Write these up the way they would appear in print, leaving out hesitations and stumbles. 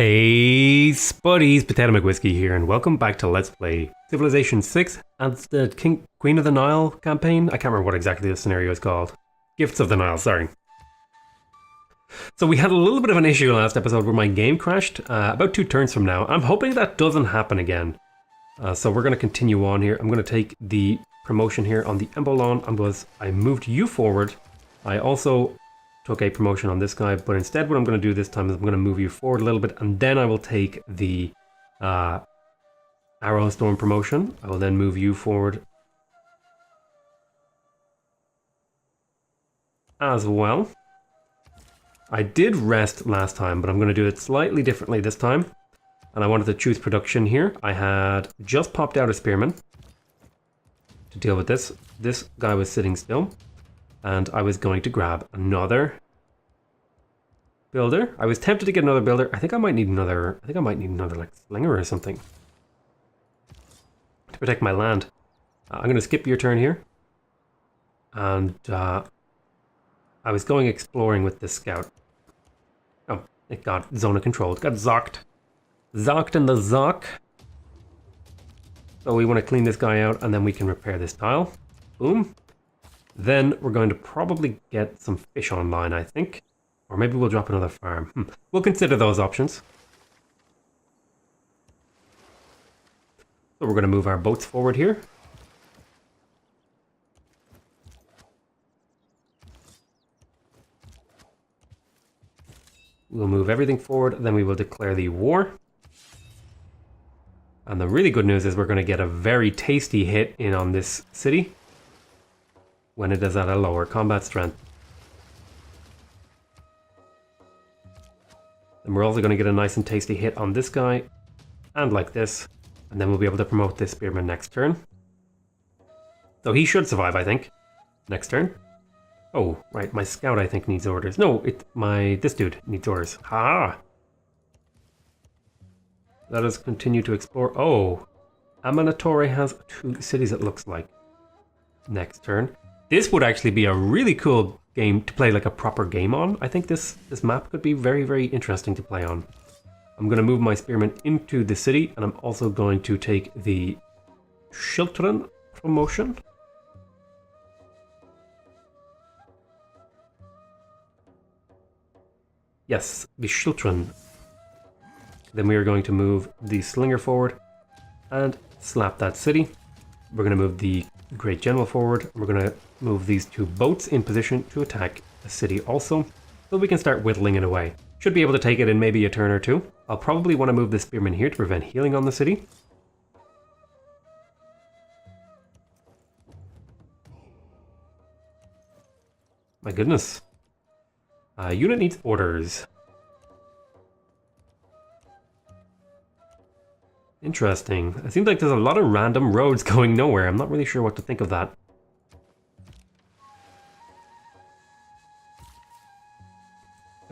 Hey Spuddies, PotatoMcWhiskey here, and welcome back to Let's Play Civilization 6 and the Queen of the Nile campaign. I can't remember what exactly the scenario is called. Gifts of the Nile, sorry. So we had a little bit of an issue last episode where my game crashed about 2 turns from now. I'm hoping that doesn't happen again. So we're going to continue on here. I'm going to take the promotion here on the Embolon. I moved you forward. I also took a promotion on this guy, but instead what I'm going to do this time is I'm going to move you forward a little bit, and then I will take the Arrow Storm promotion. I will then move you forward as well. I did rest last time, but I'm going to do it slightly differently this time, and I wanted to choose production here. I had just popped out a spearman to deal with this. This guy was sitting still, and I was going to grab another builder. I was tempted to get another builder. I think I might need another like slinger or something to protect my land. I'm going to skip your turn here, and I was going exploring with this scout. Oh, it got zone of control. It got zocked. Zocked in the zock. So we want to clean this guy out, and then we can repair this tile. Boom. Then we're going to probably get some fish online, I think. Or maybe we'll drop another farm. We'll consider those options. So we're going to move our boats forward here. We'll move everything forward, then we will declare the war. And the really good news is we're going to get a very tasty hit in on this city when it is at a lower combat strength. And we're also going to get a nice and tasty hit on this guy, and like this, and then we'll be able to promote this spearman next turn. So he should survive, I think, next turn. Oh, right, my scout I think needs orders. No, this dude needs orders. Ha! Let us continue to explore. Oh, Amanatore has 2 cities it looks like. Next turn. This would actually be a really cool game to play like a proper game on. I think this map could be very, very interesting to play on. I'm going to move my spearmen into the city, and I'm also going to take the Children promotion. Yes, the Children. Then we are going to move the Slinger forward and slap that city. We're going to move the Great General forward. We're going to move these 2 boats in position to attack the city also, so we can start whittling it away. Should be able to take it in maybe a turn or 2. I'll probably want to move the spearmen here to prevent healing on the city. My goodness. Unit needs orders. Interesting. It seems like there's a lot of random roads going nowhere. I'm not really sure what to think of that.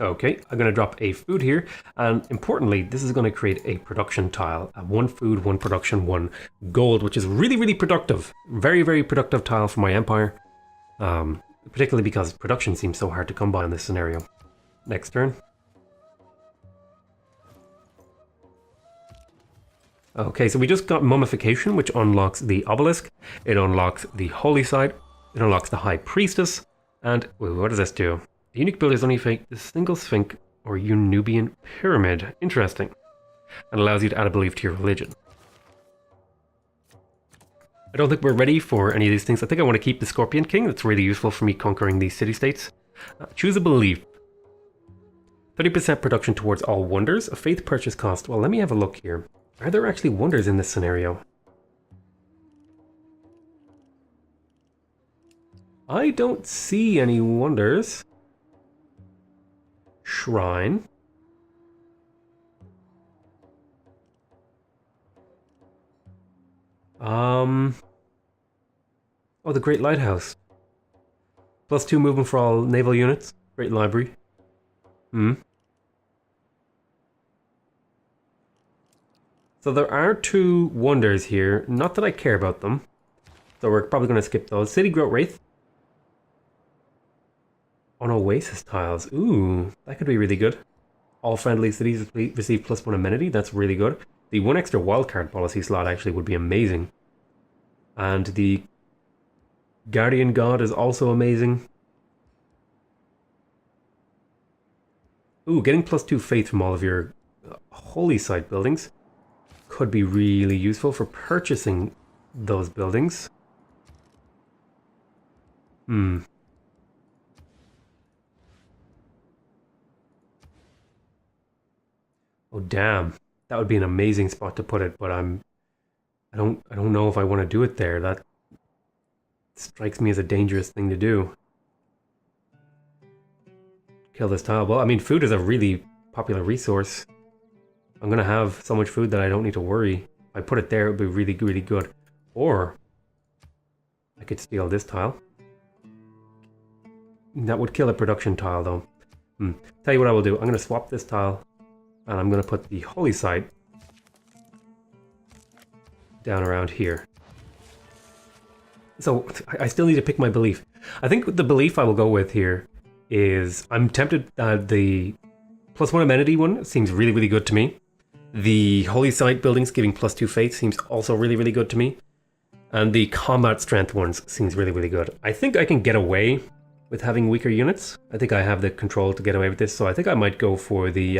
Okay, I'm going to drop a food here, and importantly, this is going to create a production tile. 1 food, 1 production, 1 gold, which is really, really productive. Very, very productive tile for my empire. Particularly because production seems so hard to come by in this scenario. Next turn. Okay, so we just got Mummification, which unlocks the Obelisk. It unlocks the Holy Site. It unlocks the High Priestess. And, wait, what does this do? The unique builders only fake the single Sphinx or Eunubian Pyramid. Interesting. And allows you to add a belief to your religion. I don't think we're ready for any of these things. I think I want to keep the Scorpion King. That's really useful for me conquering these city-states. Choose a belief. 30% production towards all wonders. A faith purchase cost. Well, let me have a look here. Are there actually wonders in this scenario? I don't see any wonders. Shrine. Oh, the Great Lighthouse. +2 movement for all naval units. Great Library. So there are 2 wonders here. Not that I care about them. So we're probably going to skip those. City Growth Wraith. On Oasis tiles. Ooh, that could be really good. All friendly cities receive +1 amenity. That's really good. The 1 extra wildcard policy slot actually would be amazing. And the Guardian God is also amazing. Ooh, getting +2 faith from all of your holy site buildings could be really useful for purchasing those buildings. Oh damn, that would be an amazing spot to put it, but I don't know if I want to do it there. That strikes me as a dangerous thing to do. Kill this tile. Well, I mean, food is a really popular resource. I'm gonna have so much food that I don't need to worry. If I put it there, it would be really, really good. Or I could steal this tile. That would kill a production tile, though. Tell you what I will do. I'm gonna swap this tile. And I'm going to put the holy site down around here. So I still need to pick my belief. I think the belief I will go with here is I'm tempted. The +1 amenity one seems really, really good to me. The holy site buildings giving +2 faith seems also really, really good to me. And the combat strength ones seems really, really good. I think I can get away with having weaker units. I think I have the control to get away with this. So I think I might go for the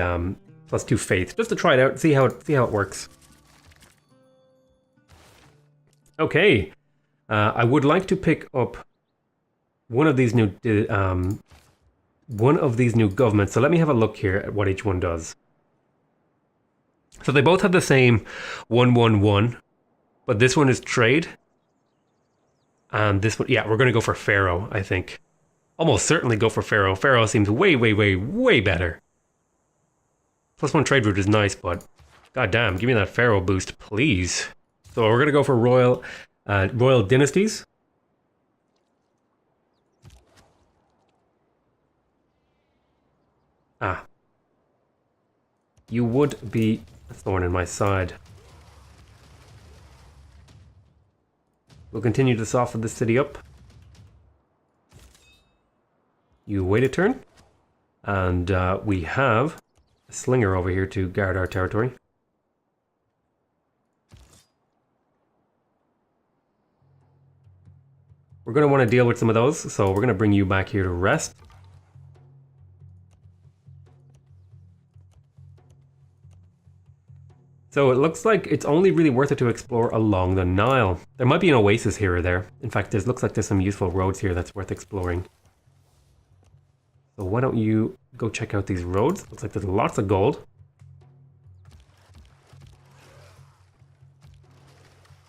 +2 faith, just to try it out, see how it works. Okay, I would like to pick up one of these new governments. So let me have a look here at what each one does. So they both have the same 111, but this one is trade, and this one, yeah, we're going to go for Pharaoh. I think almost certainly go for Pharaoh. Pharaoh seems way, way, way, way better. +1 trade route is nice, but goddamn, give me that Pharaoh boost, please. So we're gonna go for royal dynasties. Ah, you would be a thorn in my side. We'll continue to soften the city up. You wait a turn, and we have a slinger over here to guard our territory. We're going to want to deal with some of those, so we're going to bring you back here to rest. So it looks like it's only really worth it to explore along the Nile. There might be an oasis here or there. In fact, looks like there's some useful roads here that's worth exploring. So why don't you go check out these roads? Looks like there's lots of gold.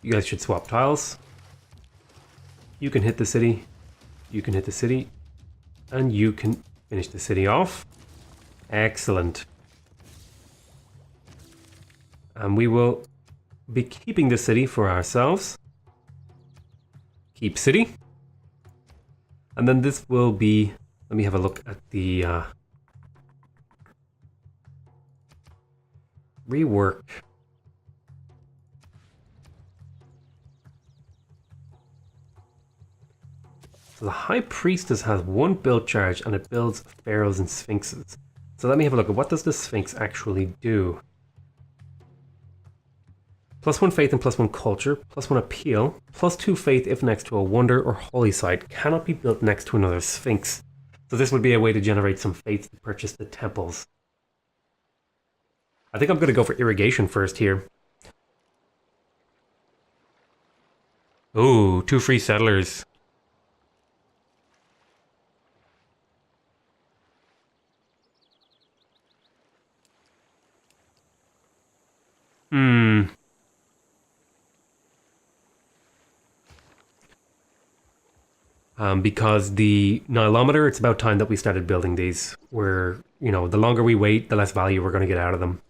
You guys should swap tiles. You can hit the city. You can hit the city. And you can finish the city off. Excellent. And we will be keeping the city for ourselves. Keep city. And then this will be... Let me have a look at the rework. So the High Priestess has 1 build charge and it builds pharaohs and sphinxes. So let me have a look at what does the Sphinx actually do. +1 faith and +1 culture, +1 appeal, +2 faith if next to a wonder or holy site, cannot be built next to another Sphinx. So this would be a way to generate some faith to purchase the temples. I think I'm going to go for irrigation first here. Ooh, 2 free settlers. Because the Nileometer, it's about time that we started building these. Where, you know, the longer we wait, the less value we're going to get out of them.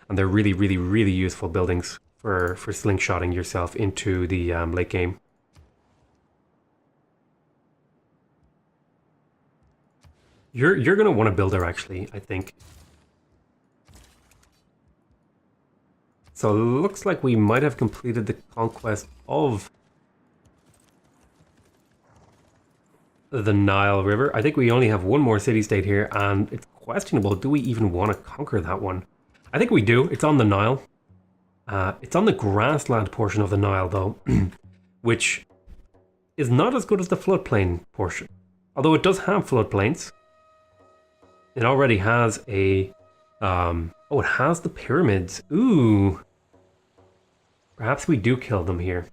And they're really, really, really useful buildings for slingshotting yourself into the late game. You're going to want to build her, actually, I think. So it looks like we might have completed the conquest of the Nile River. I think we only have one more city-state here, and it's questionable. Do we even want to conquer that one? I think we do. It's on the Nile. It's on the grassland portion of the Nile, though, which is not as good as the floodplain portion. Although it does have floodplains. It already has a... oh, it has the pyramids. Ooh. Perhaps we do kill them here.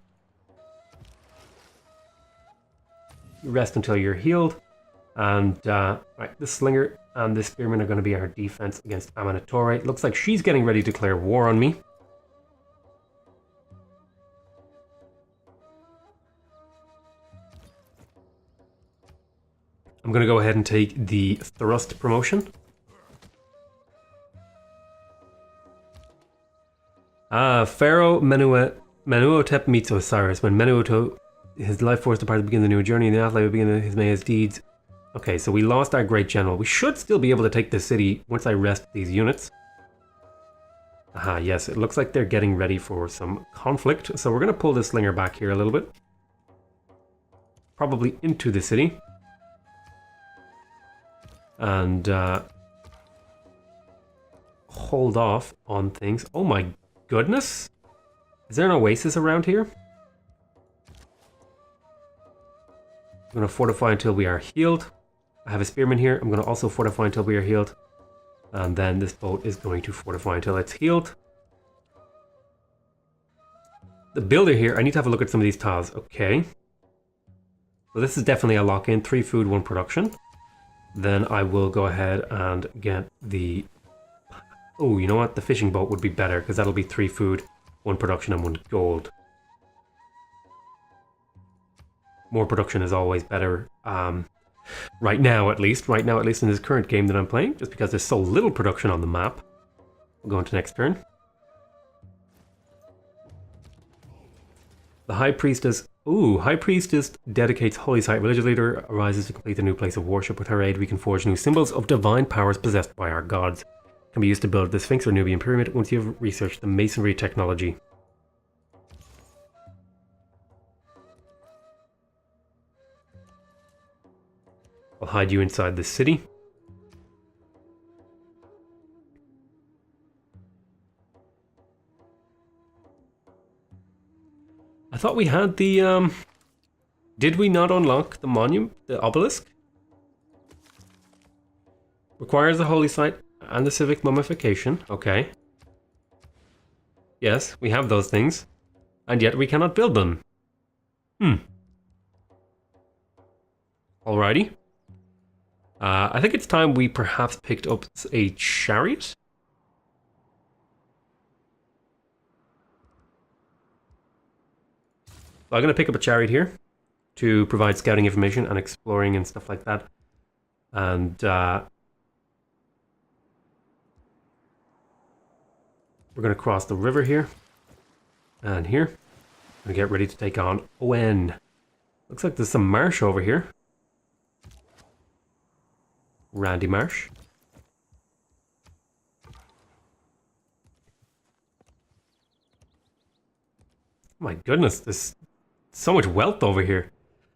Rest until you're healed. And, right, the Slinger and the Spearman are going to be our defense against Amanitore. Looks like she's getting ready to declare war on me. I'm going to go ahead and take the Thrust promotion. Pharaoh Menuhotep meets Osiris. When Menuhotep, his life force departed to begin the new journey, and the afterlife will begin his May's deeds. Okay, so we lost our great general. We should still be able to take this city once I rest these units. Aha, yes, it looks like they're getting ready for some conflict. So we're going to pull this Slinger back here a little bit. Probably into the city. And hold off on things. Oh my goodness. Is there an oasis around here? I'm going to fortify until we are healed. I have a spearman here. I'm going to also fortify until we are healed. And then this boat is going to fortify until it's healed. The builder here, I need to have a look at some of these tiles. Okay. So this is definitely a lock-in. 3 food, 1 production. Then I will go ahead and get the... Oh, you know what? The fishing boat would be better because that'll be 3 food, 1 production, and 1 gold. More production is always better. Right now, at least in this current game that I'm playing, just because there's so little production on the map. We'll go into next turn. The High Priestess. Ooh, High Priestess dedicates Holy Site. Religious leader arises to complete a new place of worship. With her aid, we can forge new symbols of divine powers possessed by our gods. Can be used to build the Sphinx or Nubian Pyramid once you have researched the masonry technology. I'll hide you inside the city. I thought we had the, did we not unlock the monument, the obelisk? Requires the holy site and the civic mummification. Okay. Yes, we have those things. And yet we cannot build them. Alrighty. I think it's time we perhaps picked up a chariot. So I'm going to pick up a chariot here to provide scouting information and exploring and stuff like that. And we're going to cross the river here and here and get ready to take on Owen. Looks like there's some marsh over here. Randy Marsh. My goodness, there's so much wealth over here.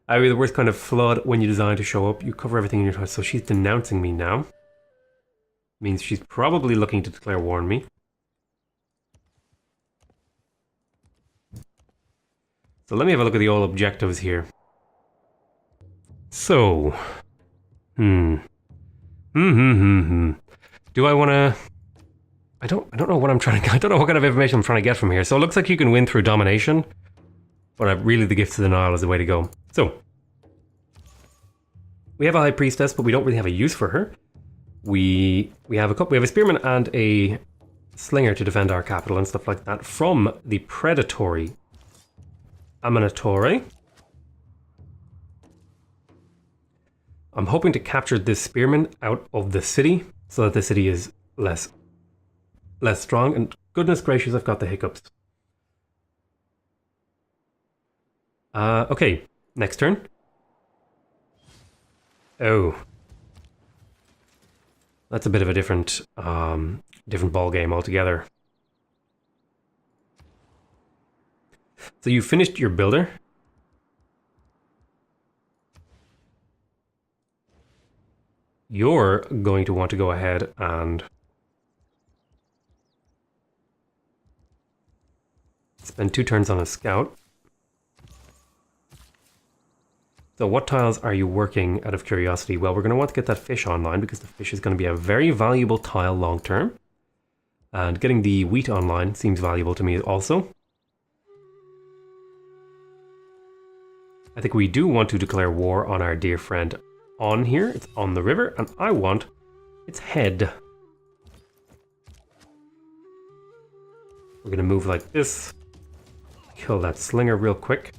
I mean, the worst kind of flood when you design to show up. You cover everything in your house. So she's denouncing me now. Means she's probably looking to declare war on me. So let me have a look at the old objectives here. So, do I want to? I don't know what I'm trying to. I don't know what kind of information I'm trying to get from here. So it looks like you can win through domination, but really the Gifts of the Nile is the way to go. So we have a high priestess, but we don't really have a use for her. We have a we have a spearman and a slinger to defend our capital and stuff like that from the predatory Amanitore. I'm hoping to capture this spearman out of the city so that the city is less strong. And goodness gracious, I've got the hiccups. Okay, next turn. Oh, that's a bit of a different ball game altogether. So you finished your builder. You're going to want to go ahead and spend 2 turns on a scout. So what tiles are you working out of curiosity? Well, we're going to want to get that fish online because the fish is going to be a very valuable tile long term. And getting the wheat online seems valuable to me also. I think we do want to declare war on our dear friend on here. It's on the river, and I want its head. We're going to move like this. Kill that slinger real quick.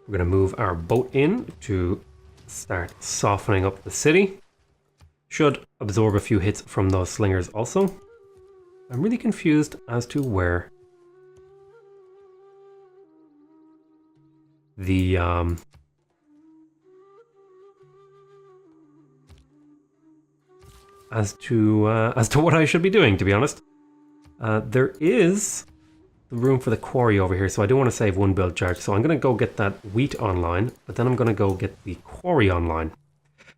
We're going to move our boat in to start softening up the city. Should absorb a few hits from those slingers also. I'm really confused as to where the as to what I should be doing, to be honest. There is the room for the quarry over here, so I do want to save 1 build charge. So I'm going to go get that wheat online, but then I'm going to go get the quarry online.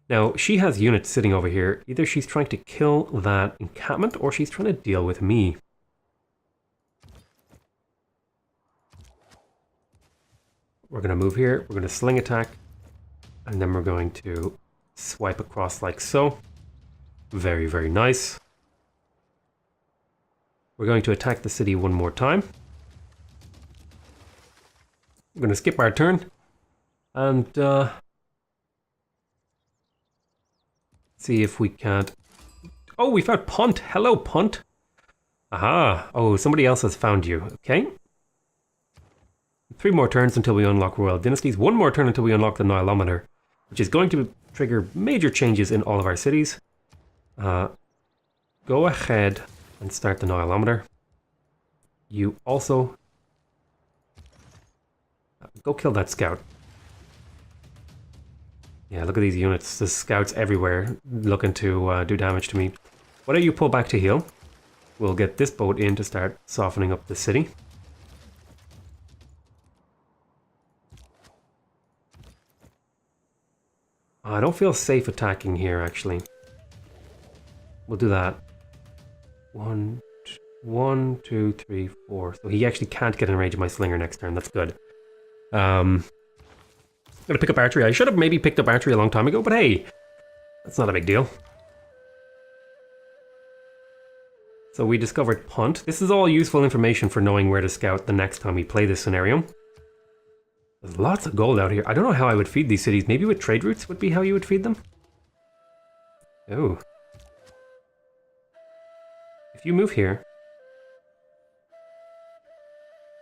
Now, she has units sitting over here. Either she's trying to kill that encampment, or she's trying to deal with me. We're going to move here, we're going to sling attack, and then we're going to swipe across like so. Very, very nice. We're going to attack the city 1 more time. We're going to skip our turn, and see if we can't... Oh, we found Punt! Hello, Punt! Aha! Oh, somebody else has found you. Okay. 3 more turns until we unlock Royal Dynasties. 1 more turn until we unlock the Nileometer, which is going to trigger major changes in all of our cities. Go ahead and start the Nileometer. You also... go kill that scout. Yeah, look at these units. There's scouts everywhere looking to do damage to me. Why don't you pull back to heal? We'll get this boat in to start softening up the city. I don't feel safe attacking here, actually. We'll do that. 1, 2, 3, 4. So he actually can't get in range of my slinger next turn. That's good. I'm gonna pick up archery. I should have maybe picked up archery a long time ago, but hey, that's not a big deal. So we discovered Punt. This is all useful information for knowing where to scout the next time we play this scenario. There's lots of gold out here. I don't know how I would feed these cities. Maybe with trade routes would be how you would feed them? Oh. If you move here,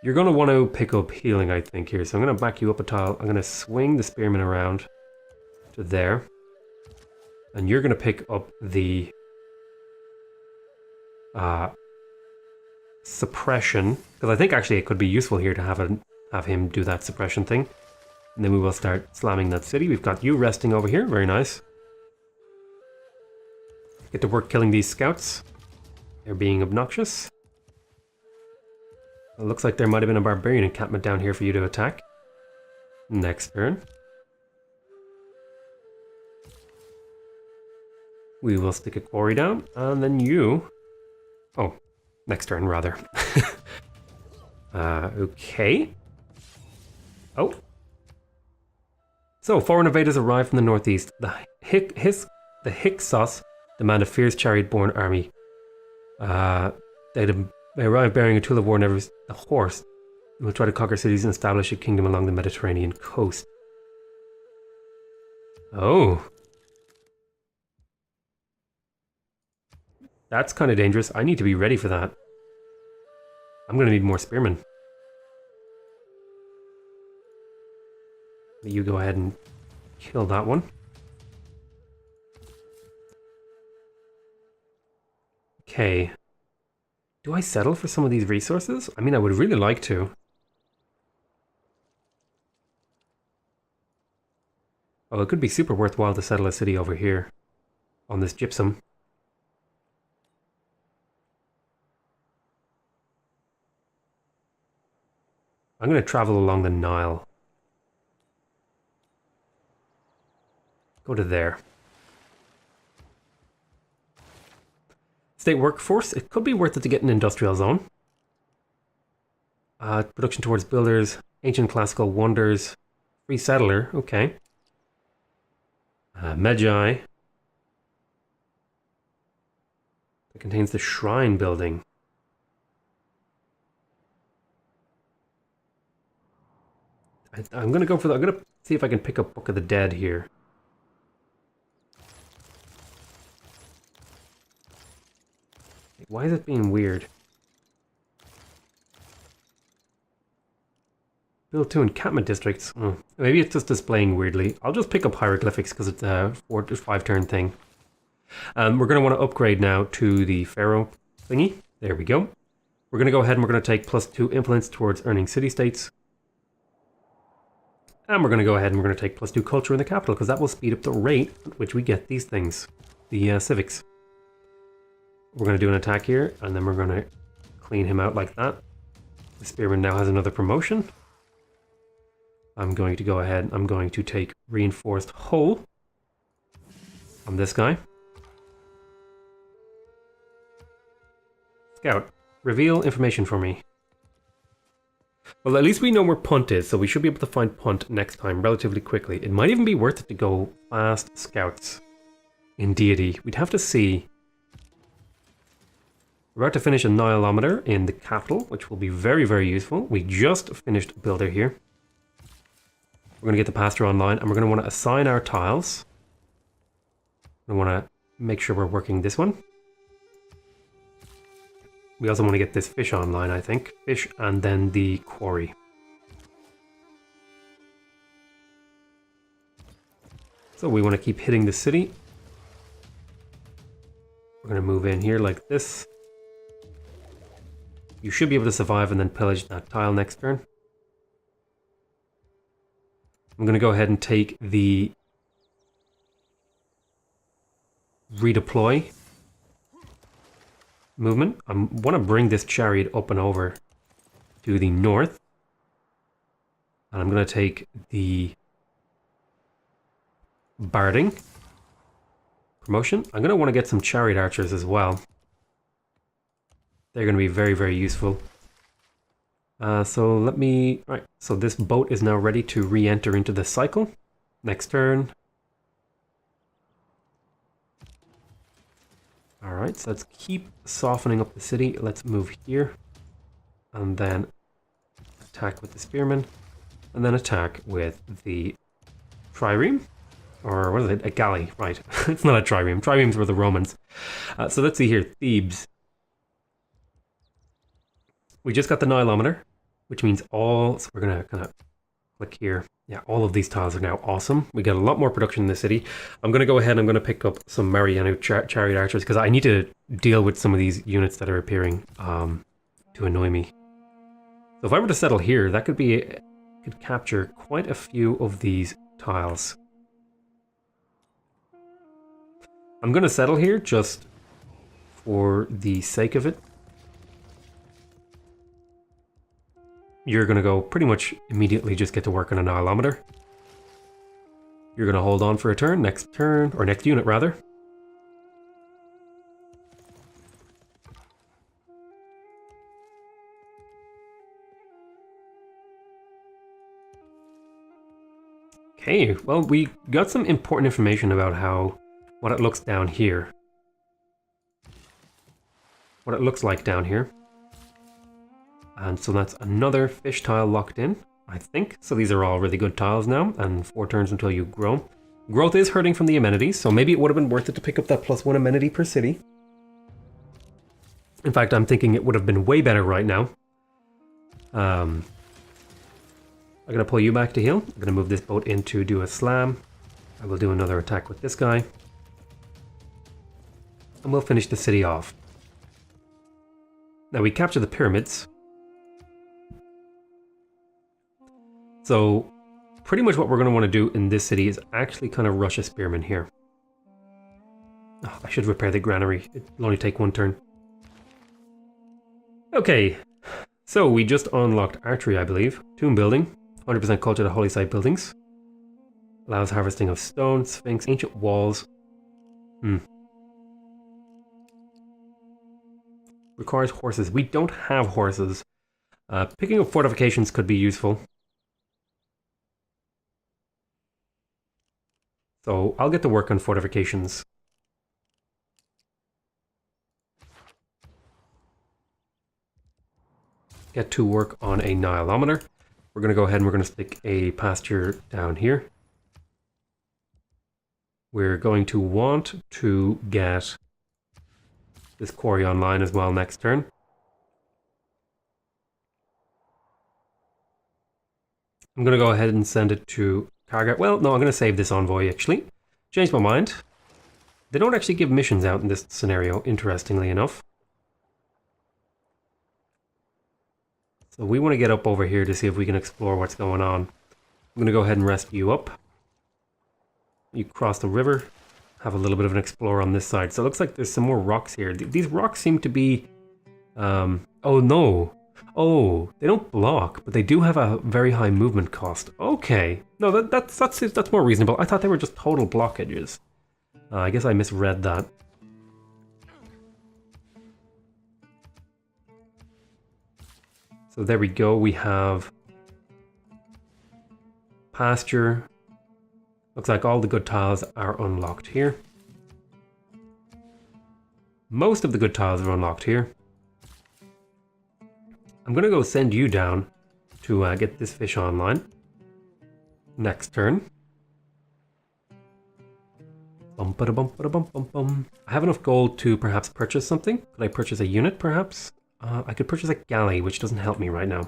you're going to want to pick up healing, I think, here. So I'm going to back you up a tile. I'm going to swing the spearmen around to there. And you're going to pick up the suppression. Because I think actually it could be useful here to have him do that suppression thing. And then we will start slamming that city. We've got you resting over here. Very nice. Get to work killing these scouts. They're being obnoxious. It looks like there might have been a barbarian encampment down here for you to attack. Next turn. We will stick a quarry down, and then you... Oh, next turn, rather. Okay. Oh. So, foreign invaders arrive from the northeast. The Hyksos demand a fierce chariot-borne army. They arrive bearing a tool of war never a horse. They will try to conquer cities and establish a kingdom along the Mediterranean coast. Oh. That's kind of dangerous. I need to be ready for that. I'm going to need more spearmen. You go ahead and kill that one. Okay. Do I settle for some of these resources? I mean, I would really like to. Oh, it could be super worthwhile to settle a city over here on this gypsum. I'm going to travel along the Nile. Go to there. State workforce. It could be worth it to get an industrial zone. Production towards builders. Ancient classical wonders. Free settler. Okay. Magi. It contains the shrine building. I'm gonna go for I'm gonna see if I can pick up Book of the Dead here. Why is it being weird? Build 2 encampment districts. Maybe it's just displaying weirdly. I'll just pick up hieroglyphics because it's a 4 to 5 turn thing. We're going to want to upgrade now to the Pharaoh thingy. There we go. We're going to go ahead and we're going to take +2 influence towards earning city-states. And we're going to go ahead and we're going to take +2 culture in the capital because that will speed up the rate at which we get these things. The civics. We're going to do an attack here and then we're going to clean him out like that. The spearman now has another promotion. I'm going to go ahead, I'm going to take reinforced hull on this guy. Scout, reveal information for me. Well, at least we know where Punt is, so we should be able to find Punt next time relatively quickly. It might even be worth it to go fast scouts in Deity. We'd have to see. We're about to finish a Nileometer in the capital, which will be very, very useful. We just finished a builder here. We're going to get the pasture online, and we're going to want to assign our tiles. We want to make sure we're working this one. We also want to get this fish online, I think. Fish and then the quarry. So we want to keep hitting the city. We're going to move in here like this. You should be able to survive and then pillage that tile next turn. I'm going to go ahead and take the redeploy movement. I want to bring this chariot up and over to the north. And I'm going to take the barding promotion. I'm going to want to get some chariot archers as well. They're going to be very, very useful. So let me... Right, so this boat is now ready to re-enter into the cycle. Next turn. Alright, so let's keep softening up the city. Let's move here. And then attack with the spearmen. And then attack with the trireme. Or what is it? A galley, right. It's not a trireme. Triremes were the Romans. So let's see here. Thebes. We just got the Nileometer, which means all... So we're going to kind of click here. Yeah, all of these tiles are now awesome. We get a lot more production in the city. I'm going to go ahead and I'm going to pick up some Mariano chariot archers because I need to deal with some of these units that are appearing to annoy me. So if I were to settle here, that could capture quite a few of these tiles. I'm going to settle here just for the sake of it. You're going to go pretty much immediately just get to work on a Nileometer. You're going to hold on for a turn, or next unit rather. Okay, well we got some important information about what it looks down here. What it looks like down here. And so that's another fish tile locked in, I think. So these are all really good tiles now, and 4 turns until you grow. Growth is hurting from the amenities, so maybe it would have been worth it to pick up that +1 amenity per city. In fact, I'm thinking it would have been way better right now. I'm going to pull you back to heal. I'm going to move this boat in to do a slam. I will do another attack with this guy. And we'll finish the city off. Now we capture the pyramids. So, pretty much what we're going to want to do in this city is actually kind of rush a spearman here. Oh, I should repair the granary. It'll only take 1 turn. Okay, so we just unlocked archery, I believe. Tomb building, 100% culture to holy site buildings. Allows harvesting of stone, sphinx, ancient walls. Requires horses. We don't have horses. Picking up fortifications could be useful. So I'll get to work on fortifications. Get to work on a Nileometer. We're going to go ahead and we're going to stick a pasture down here. We're going to want to get this quarry online as well next turn. I'm going to go ahead and send it to Karga. Well, no, I'm going to save this envoy, actually. Changed my mind. They don't actually give missions out in this scenario, interestingly enough. So we want to get up over here to see if we can explore what's going on. I'm going to go ahead and rescue you up. You cross the river. Have a little bit of an explore on this side. So it looks like there's some more rocks here. These rocks seem to be... oh, no. Oh, they don't block, but they do have a very high movement cost. Okay. No, that's more reasonable. I thought they were just total blockages. I guess I misread that. So there we go. We have pasture. Looks like all the good tiles are unlocked here. Most of the good tiles are unlocked here. I'm going to go send you down to get this fish online. Next turn. I have enough gold to perhaps purchase something. Could I purchase a unit perhaps? I could purchase a galley, which doesn't help me right now.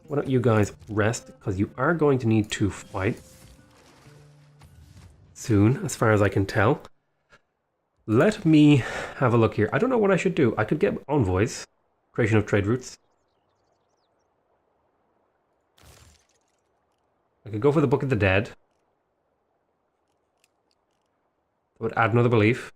Why don't you guys rest, because you are going to need to fight soon, as far as I can tell. Let me have a look here. I don't know what I should do. I could get envoys. Creation of trade routes. I could go for the Book of the Dead. That would add another belief.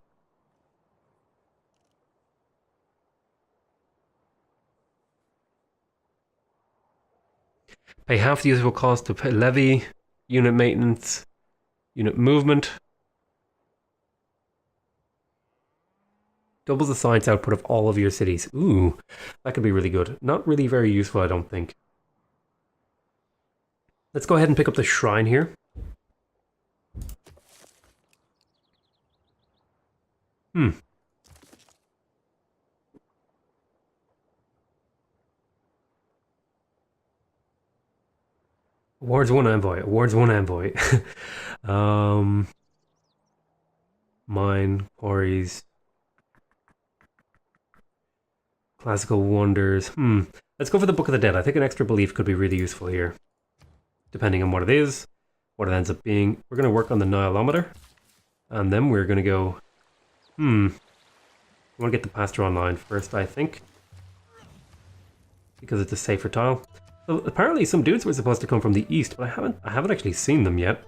Pay half the useful cost to pay levy, unit maintenance, unit movement. Doubles the science output of all of your cities. Ooh, that could be really good. Not really very useful, I don't think. Let's go ahead and pick up the shrine here. Awards one envoy. Awards one envoy. Mine, quarries. Classical wonders. Let's go for the Book of the Dead. I think an extra belief could be really useful here. Depending on what it is, what it ends up being. We're going to work on the Nileometer. And then we're going to go... I want to get the pasture online first, I think. Because it's a safer tile. So apparently some dudes were supposed to come from the east, but I haven't actually seen them yet.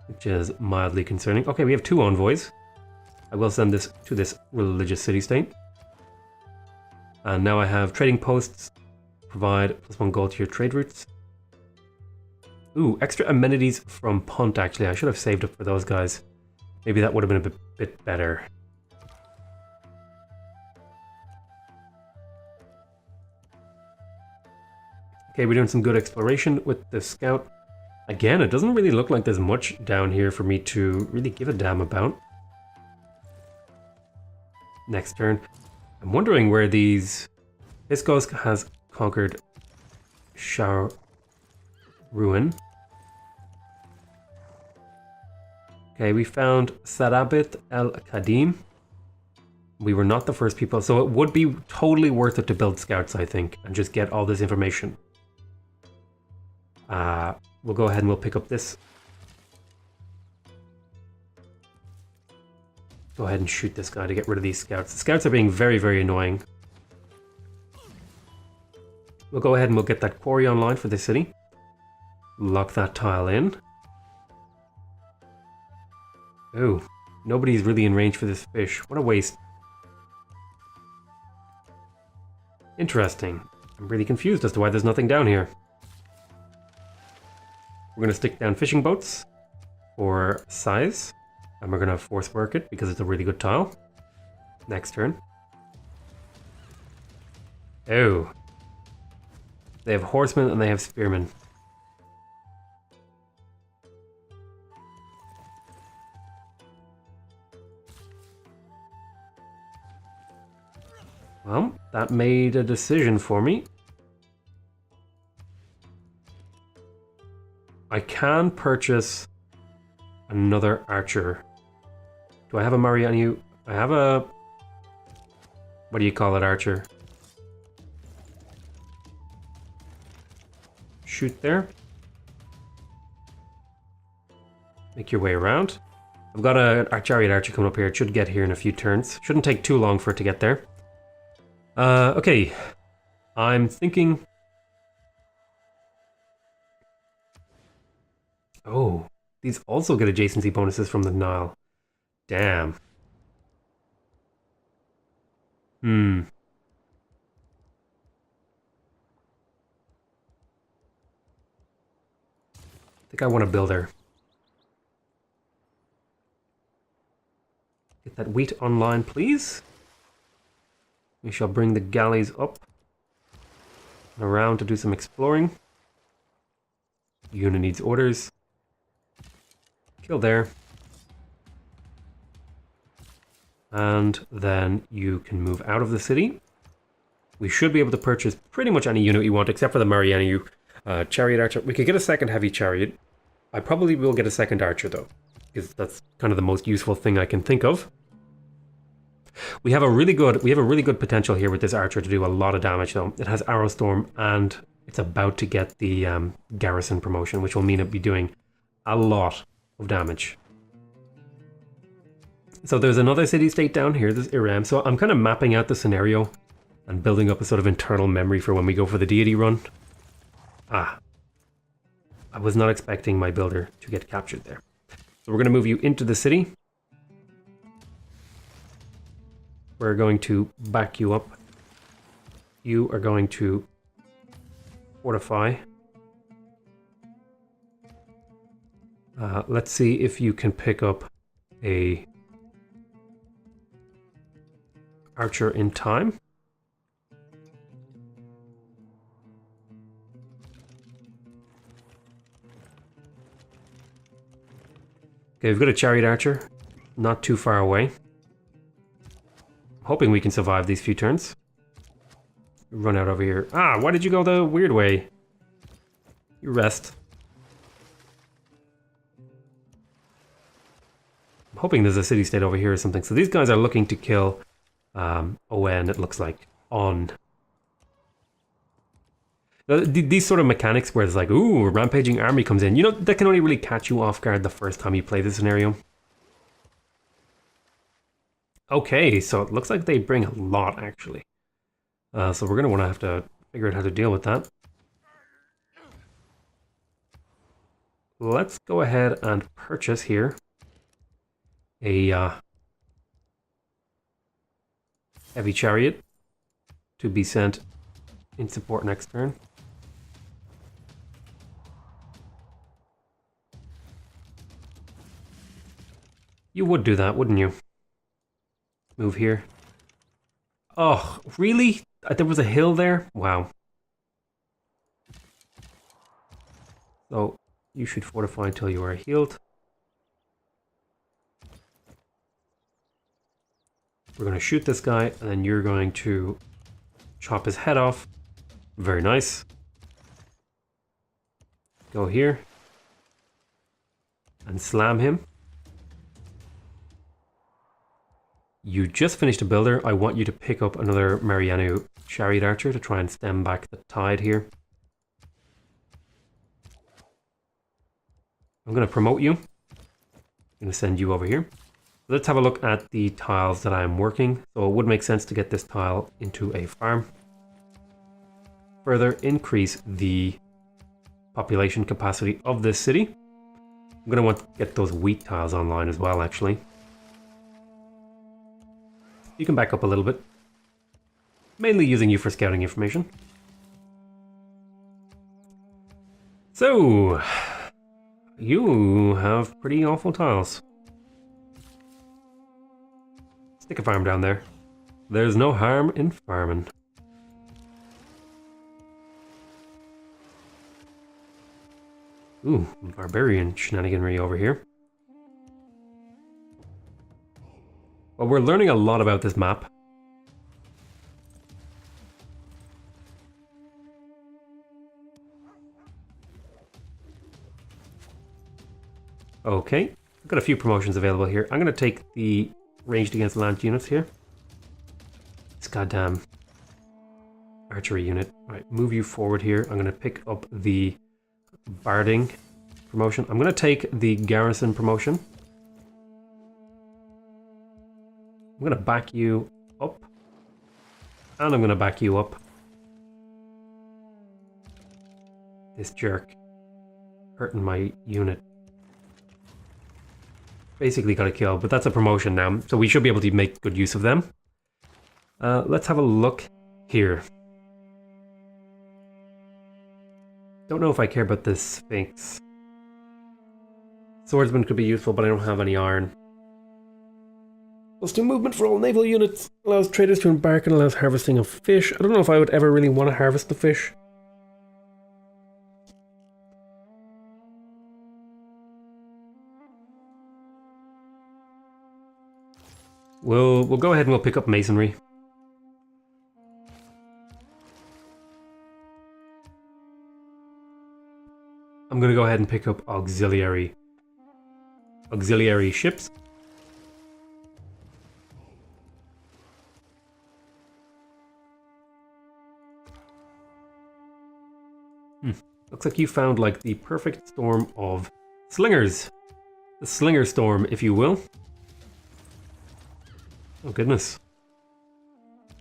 Which is mildly concerning. Okay, we have 2 envoys. I will send this to this religious city-state. And now I have trading posts. Provide +1 gold to your trade routes. Ooh, extra amenities from Punt, actually. I should have saved up for those guys. Maybe that would have been a bit better. Okay, we're doing some good exploration with the scout. Again, it doesn't really look like there's much down here for me to really give a damn about. Next turn. I'm wondering where these... Hiskos has conquered Shar Ruin. Okay, we found Sarabit el-Kadim. We were not the first people, so it would be totally worth it to build scouts, I think, and just get all this information. We'll go ahead and we'll pick up this. Go ahead and shoot this guy to get rid of these scouts. The scouts are being very, very annoying. We'll go ahead and we'll get that quarry online for the city. Lock that tile in. Oh, nobody's really in range for this fish. What a waste. Interesting. I'm really confused as to why there's nothing down here. We're going to stick down fishing boats for size. And we're going to force work it because it's a really good tile. Next turn. Oh. They have horsemen and they have spearmen. Well, that made a decision for me. I can purchase another archer. Do I have a Marianu? I have a... What do you call it, archer? Shoot there. Make your way around. I've got a chariot archer coming up here. It should get here in a few turns. Shouldn't take too long for it to get there. Okay. I'm thinking... Oh, these also get adjacency bonuses from the Nile. Damn. I think I want a builder. Get that wheat online, please. We shall bring the galleys up and around to do some exploring. Unit needs orders. Kill there. And then you can move out of the city. We should be able to purchase pretty much any unit you want, except for the Marianu chariot archer. We could get a second heavy chariot. I probably will get a second archer though, because that's kind of the most useful thing I can think of. We have a really good potential here with this archer to do a lot of damage though. It has arrow storm and it's about to get the garrison promotion, which will mean it'll be doing a lot of damage. So there's another city-state down here, there's Iram. So I'm kind of mapping out the scenario and building up a sort of internal memory for when we go for the deity run. Ah. I was not expecting my builder to get captured there. So we're going to move you into the city. We're going to back you up. You are going to fortify. Let's see if you can pick up a archer in time. Okay, we've got a chariot archer, not too far away. Hoping we can survive these few turns. Run out over here. Ah, why did you go the weird way? You rest. I'm hoping there's a city-state over here or something. So these guys are looking to kill Owen, it looks like, on. These sort of mechanics where it's like, ooh, a rampaging army comes in. You know, that can only really catch you off guard the first time you play the scenario. Okay, so it looks like they bring a lot, actually. So we're going to have to figure out how to deal with that. Let's go ahead and purchase here a heavy chariot to be sent in support next turn. You would do that, wouldn't you? Move here. Oh, really? There was a hill there? Wow. So, you should fortify until you are healed. We're going to shoot this guy, and then you're going to chop his head off. Very nice. Go here. And slam him. You just finished a builder. I want you to pick up another Marianu chariot archer to try and stem back the tide here. I'm going to promote you. I'm going to send you over here. Let's have a look at the tiles that I'm working. So it would make sense to get this tile into a farm. Further increase the population capacity of this city. I'm going to want to get those wheat tiles online as well, actually. You can back up a little bit. Mainly using you for scouting information. So, you have pretty awful tiles. Stick a farm down there. There's no harm in farming. Ooh, barbarian shenaniganry over here. Well, we're learning a lot about this map. Okay, I've got a few promotions available here. I'm going to take the ranged against land units here. This goddamn archery unit. Right, move you forward here. I'm going to pick up the barding promotion. I'm going to take the garrison promotion. I'm going to back you up. And I'm going to back you up. This jerk hurting my unit. Basically got a kill, but that's a promotion now, so we should be able to make good use of them. Let's have a look here. Don't know if I care about this Sphinx. Swordsman could be useful, but I don't have any iron. Plus 2 movement for all naval units. Allows traders to embark and allows harvesting of fish. I don't know if I would ever really want to harvest the fish. We'll go ahead and we'll pick up masonry. I'm going to go ahead and pick up auxiliary ships. Looks like you found like the perfect storm of slingers. The slinger storm, if you will. Oh goodness.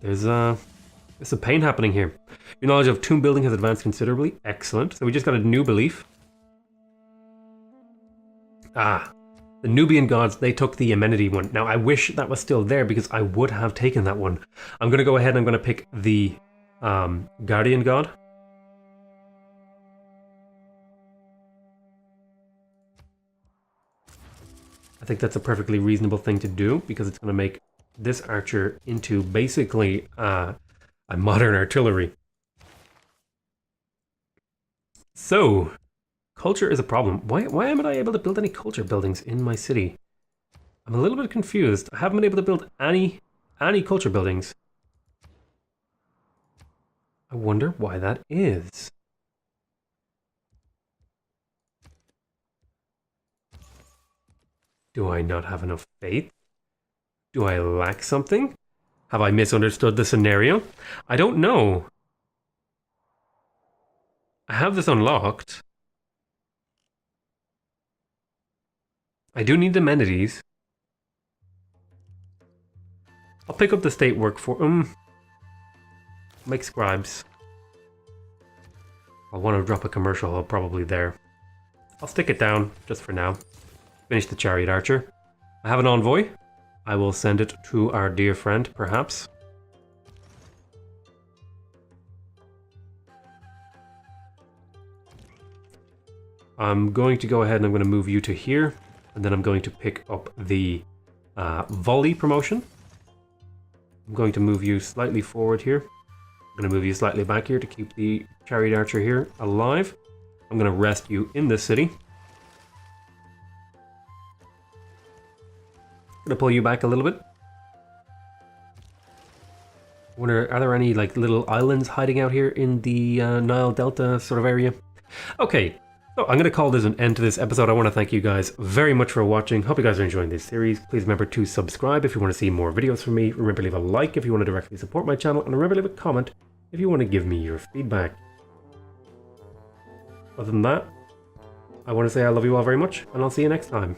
There's some pain happening here. Your knowledge of tomb building has advanced considerably. Excellent. So we just got a new belief. Ah, the Nubian gods, they took the amenity one. Now I wish that was still there because I would have taken that one. I'm going to go ahead and I'm going to pick the guardian god. I think that's a perfectly reasonable thing to do because it's going to make this archer into basically a modern artillery. So, culture is a problem. Why am I able to build any culture buildings in my city? I'm a little bit confused. I haven't been able to build any culture buildings. I wonder why that is. Do I not have enough faith? Do I lack something? Have I misunderstood the scenario? I don't know. I have this unlocked. I do need amenities. I'll pick up the state work for make scribes. I'll want to drop a commercial hub probably there. I'll stick it down just for now. Finish the chariot archer. I have an envoy. I will send it to our dear friend, perhaps. I'm going to go ahead and I'm going to move you to here. And then I'm going to pick up the volley promotion. I'm going to move you slightly forward here. I'm going to move you slightly back here to keep the chariot archer here alive. I'm going to rest you in this city. I'm going to pull you back a little bit. I wonder, are there any like little islands hiding out here in the Nile Delta sort of area? Okay, so I'm going to call this an end to this episode. I want to thank you guys very much for watching. Hope you guys are enjoying this series. Please remember to subscribe if you want to see more videos from me. Remember to leave a like if you want to directly support my channel. And remember to leave a comment if you want to give me your feedback. Other than that, I want to say I love you all very much, and I'll see you next time.